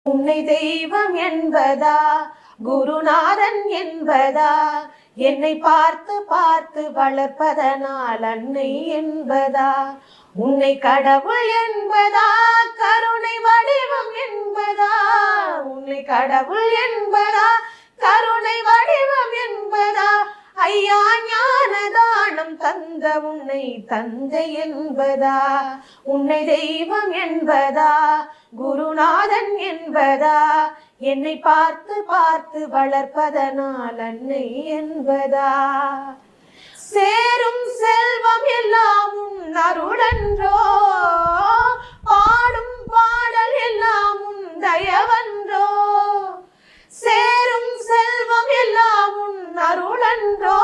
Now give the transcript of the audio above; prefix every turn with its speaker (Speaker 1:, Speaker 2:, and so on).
Speaker 1: உன்னை தெய்வம் என்பதா, குருநாதன் என்பதா, என்னை பார்த்து பார்த்து வளர்ப்பதனால் அன்னை என்பதா, உன்னை கடவுள் என்பதா, கருணை வடிவம் என்பதா, உன்னை கடவுள் என்பதா, கருணை வடிவம் என்பதா, ஐயா ஞானதானம் தந்த உன்னை தந்தை என்பதா, உன்னை தெய்வம் என்பதா, குருநாதன் என்பதா, என்னை பார்த்து பார்த்து வளர்ப்பதனால் அன்னை என்பதா, சேரும் செல்வம் எல்லாம் உன் அருளன்றோ, பாடும் பாடல் எல்லாம் உன் தயவன்றோ, சேரும் செல்வம் எல்லாம் உன் அருளன்றோ,